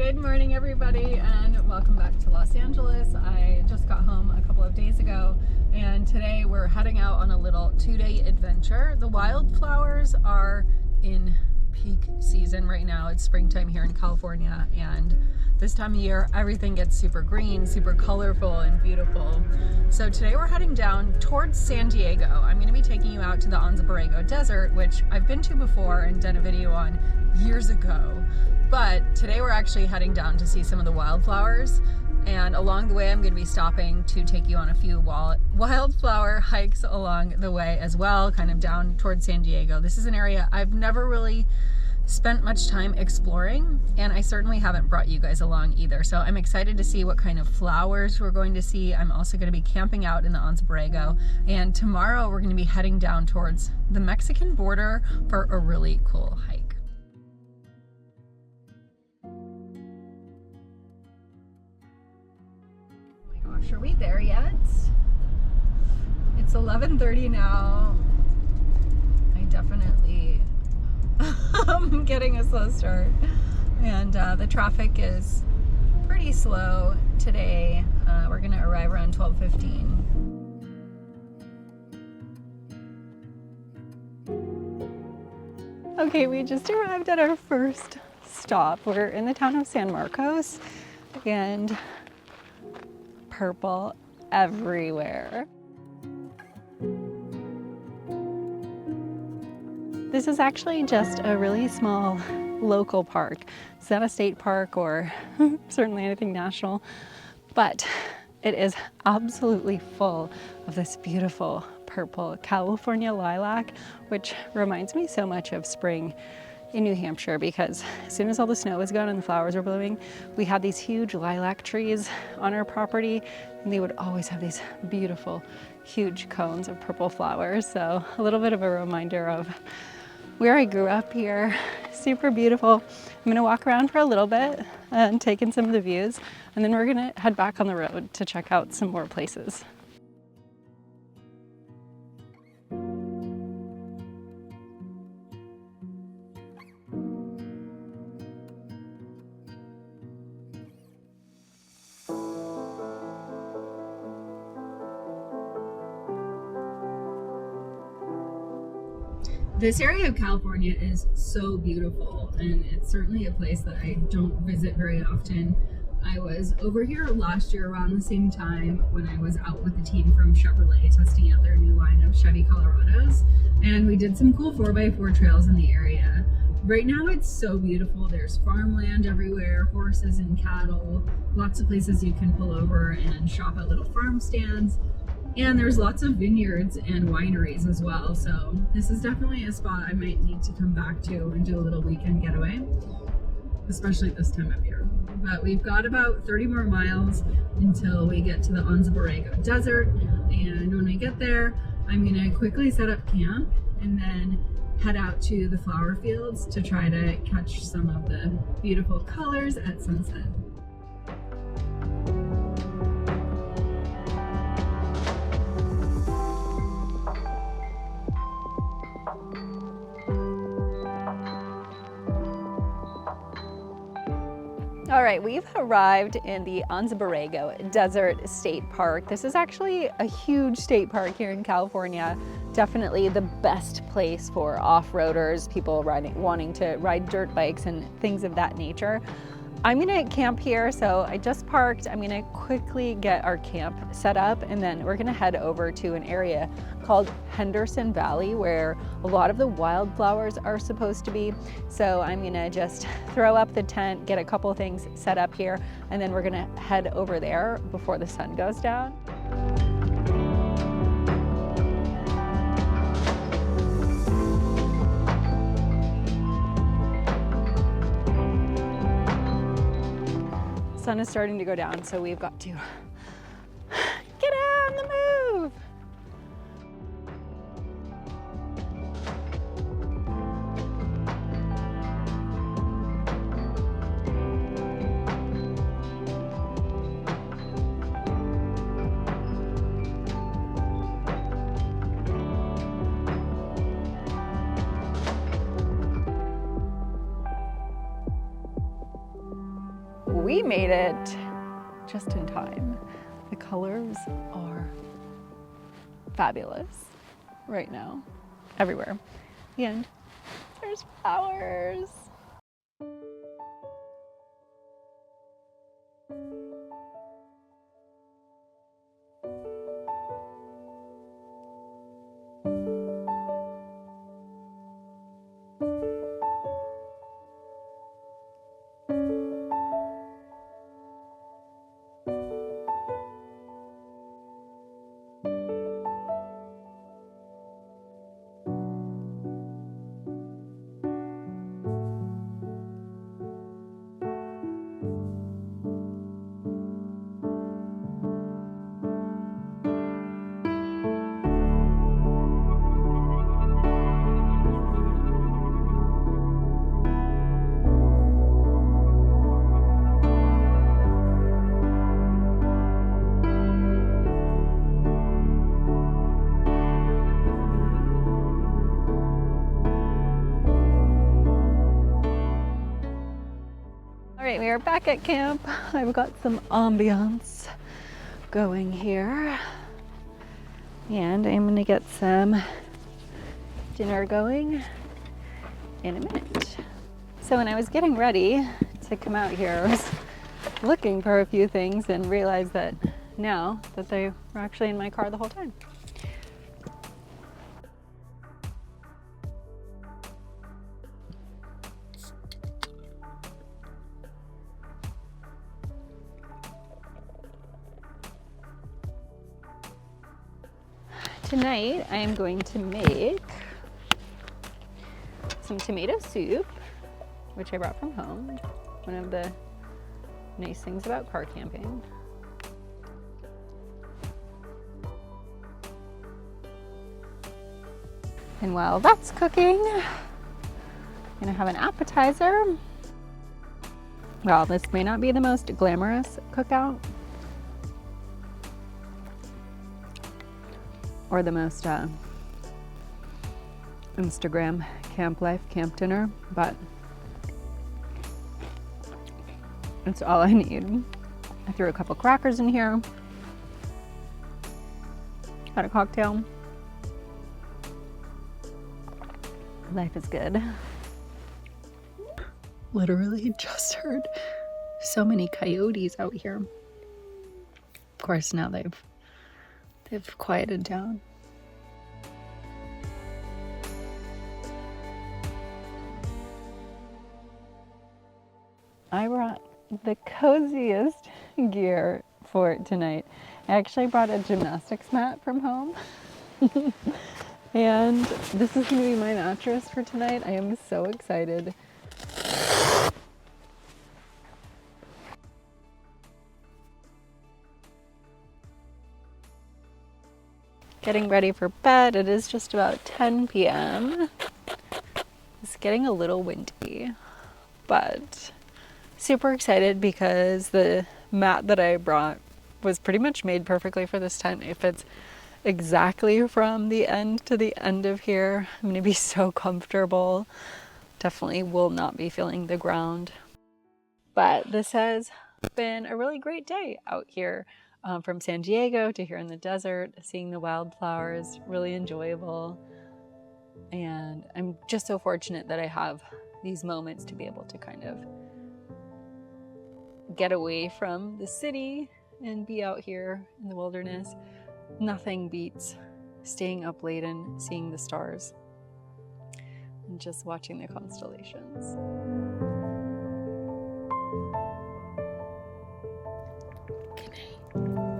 Good morning, everybody, and welcome back to Los Angeles. I just got home a couple of days ago, and today we're heading out on a little 2-day adventure. The wildflowers are in peak season right now. It's springtime here in California, and this time of year everything gets super green, super colorful and beautiful. So today we're heading down towards San Diego. I'm going to be taking you out to the Anza Borrego desert, which I've been to before and done a video on years ago. But today we're actually heading down to see some of the wildflowers, and along the way I'm going to be stopping to take you on a few wildflower hikes along the way as well, kind of down towards San Diego. This is an area I've never really spent much time exploring, and I certainly haven't brought you guys along either. So I'm excited to see what kind of flowers we're going to see. I'm also going to be camping out in the Anza Borrego, and tomorrow we're going to be heading down towards the Mexican border for a really cool hike. Are we there yet? It's 11:30 now. I definitely am getting a slow start, and the traffic is pretty slow today. We're gonna arrive around 12:15. Okay, we just arrived at our first stop. We're in the town of San Marcos, and purple everywhere. This is actually just a really small local park. It's not a state park or certainly anything national, but it is absolutely full of this beautiful purple California lilac, which reminds me so much of spring in New Hampshire, because as soon as all the snow was gone and the flowers were blooming, we had these huge lilac trees on our property, and they would always have these beautiful, huge cones of purple flowers. So a little bit of a reminder of where I grew up here. Super beautiful. I'm gonna walk around for a little bit and take in some of the views, and then we're gonna head back on the road to check out some more places. This area of California is so beautiful, and it's certainly a place that I don't visit very often. I was over here last year around the same time when I was out with the team from Chevrolet testing out their new line of Chevy Colorados, and we did some cool 4x4 trails in the area. Right now it's so beautiful. There's farmland everywhere, horses and cattle, lots of places you can pull over and shop at little farm stands. And there's lots of vineyards and wineries as well. So this is definitely a spot I might need to come back to and do a little weekend getaway, especially this time of year. But we've got about 30 more miles until we get to the Anza Borrego desert. And when we get there, I'm gonna quickly set up camp and then head out to the flower fields to try to catch some of the beautiful colors at sunset. All right, we've arrived in the Anza Borrego Desert State Park. This is actually a huge state park here in California. Definitely the best place for off-roaders, people wanting to ride dirt bikes and things of that nature. I'm gonna camp here, so I just parked. I'm gonna quickly get our camp set up, and then we're gonna head over to an area called Henderson Valley, where a lot of the wildflowers are supposed to be. So I'm gonna just throw up the tent, get a couple things set up here, and then we're gonna head over there before the sun goes down. Sun is starting to go down, so we've got to get on the move. we made it just in time. The colors are fabulous right now, everywhere. And there's flowers. All right, we are back at camp. I've got some ambiance going here. And I'm gonna get some dinner going in a minute. So when I was getting ready to come out here, I was looking for a few things and realized that now that they were actually in my car the whole time. Tonight I am going to make some tomato soup, which I brought from home. One of the nice things about car camping. And while that's cooking, I'm gonna have an appetizer. Well, this may not be the most glamorous cookout or the most Instagram camp life, camp dinner, but it's all I need. I threw a couple crackers in here, had a cocktail. Life is good. Literally just heard so many coyotes out here. Of course, now they've quieted down. I brought the coziest gear for tonight. I actually brought a gymnastics mat from home. And this is going to be my mattress for tonight. I am so excited. Getting ready for bed. It is just about 10 p.m. It's getting a little windy, but super excited because the mat that I brought was pretty much made perfectly for this tent. It fits exactly from the end to the end of here. I'm going to be so comfortable. Definitely will not be feeling the ground. But this has been a really great day out here. From San Diego to here in the desert, seeing the wildflowers, really enjoyable. And I'm just so fortunate that I have these moments to be able to kind of get away from the city and be out here in the wilderness. Nothing beats staying up late and seeing the stars and just watching the constellations. Good night.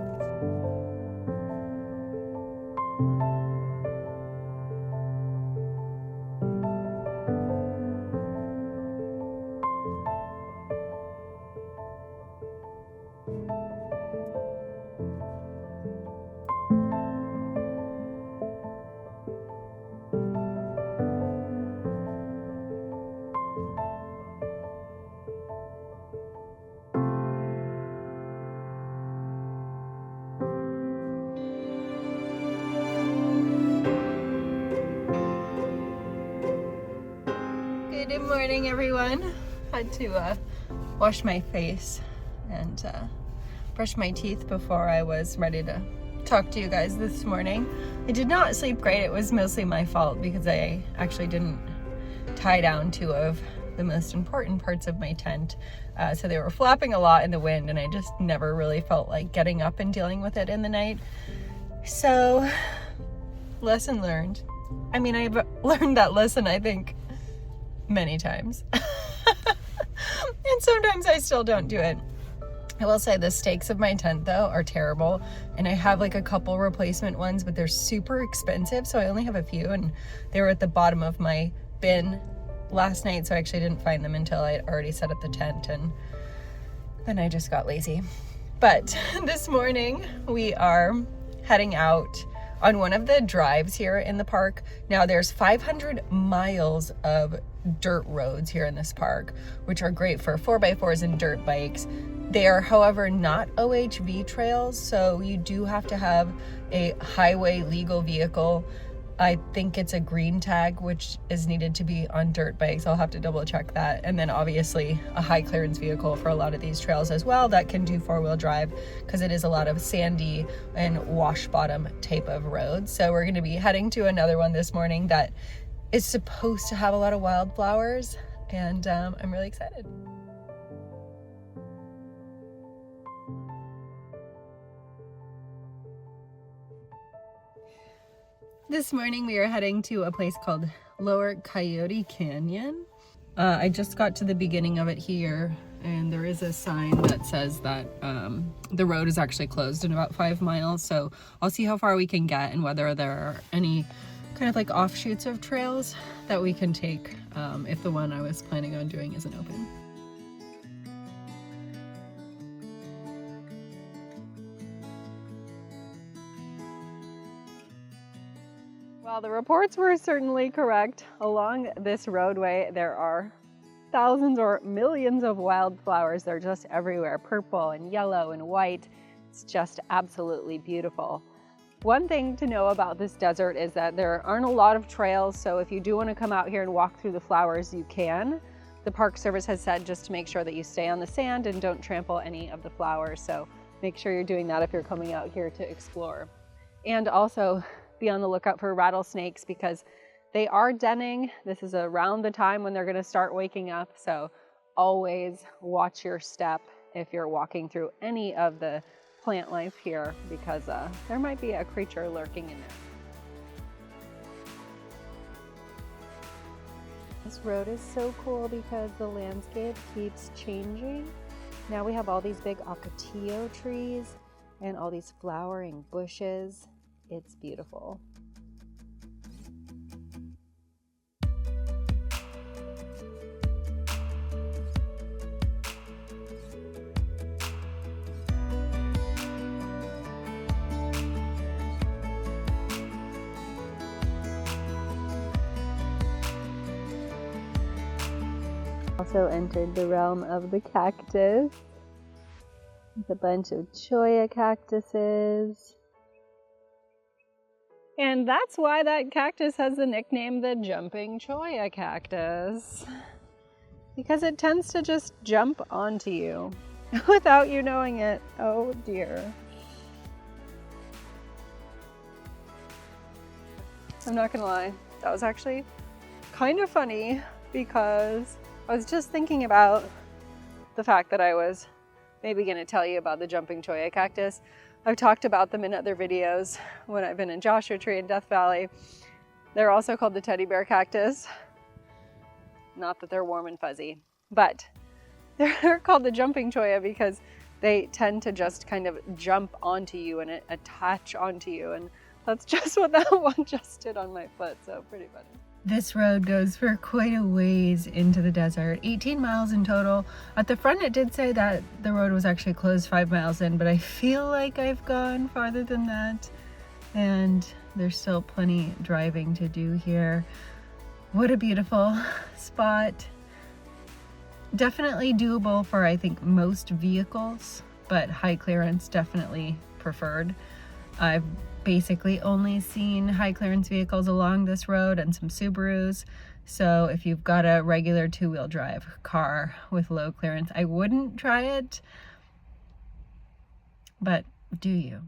Good morning, everyone. Had to wash my face and brushed my teeth before I was ready to talk to you guys this morning. I did not sleep great. It was mostly my fault because I actually didn't tie down two of the most important parts of my tent. So they were flapping a lot in the wind, and I just never really felt like getting up and dealing with it in the night. So, lesson learned. I mean, I've learned that lesson, I think, many times. And sometimes I still don't do it. I will say the stakes of my tent, though, are terrible. And I have like a couple replacement ones, but they're super expensive. So I only have a few, and they were at the bottom of my bin last night. So I actually didn't find them until I had already set up the tent, and then I just got lazy. But this morning we are heading out on one of the drives here in the park. Now there's 500 miles of dirt roads here in this park, which are great for 4x4s and dirt bikes. They are, however, not OHV trails, so you do have to have a highway legal vehicle. I think it's a green tag, which is needed to be on dirt bikes. I'll have to double check that. And then obviously a high clearance vehicle for a lot of these trails as well that can do 4-wheel drive, because it is a lot of sandy and wash bottom type of roads. So we're going to be heading to another one this morning that is supposed to have a lot of wildflowers, and I'm really excited. This morning we are heading to a place called Lower Coyote Canyon. I just got to the beginning of it here, and there is a sign that says that the road is actually closed in about 5 miles. So I'll see how far we can get and whether there are any kind of like offshoots of trails that we can take if the one I was planning on doing isn't open. Well, the reports were certainly correct. Along this roadway, there are thousands or millions of wildflowers. They're just everywhere, purple and yellow and white. It's just absolutely beautiful. One thing to know about this desert is that there aren't a lot of trails, so if you do want to come out here and walk through the flowers, you can. The Park Service has said just to make sure that you stay on the sand and don't trample any of the flowers, so make sure you're doing that if you're coming out here to explore. And also be on the lookout for rattlesnakes, because they are denning. This is around the time when they're going to start waking up, so always watch your step if you're walking through any of the plant life here, because there might be a creature lurking in there. This road is so cool because the landscape keeps changing. Now we have all these big ocotillo trees and all these flowering bushes. It's beautiful. Also entered the realm of the cactus. It's a bunch of cholla cactuses. And that's why that cactus has the nickname the jumping cholla cactus. Because it tends to just jump onto you without you knowing it. Oh dear. I'm not gonna lie, that was actually kind of funny, because I was just thinking about the fact that I was maybe gonna tell you about the jumping cholla cactus. I've talked about them in other videos when I've been in Joshua Tree in Death Valley. They're also called the teddy bear cactus. Not that they're warm and fuzzy, but they're called the jumping cholla because they tend to just kind of jump onto you and attach onto you. And that's just what that one just did on my foot, so pretty funny. This road goes for quite a ways into the desert, 18 miles in total. At the front it did say that the road was actually closed 5 miles in, but I feel like I've gone farther than that, and there's still plenty driving to do here. What a beautiful spot. Definitely doable for, I think, most vehicles, but high clearance definitely preferred. I've basically only seen high clearance vehicles along this road and some Subarus. So if you've got a regular 2-wheel drive car with low clearance, I wouldn't try it. but do you?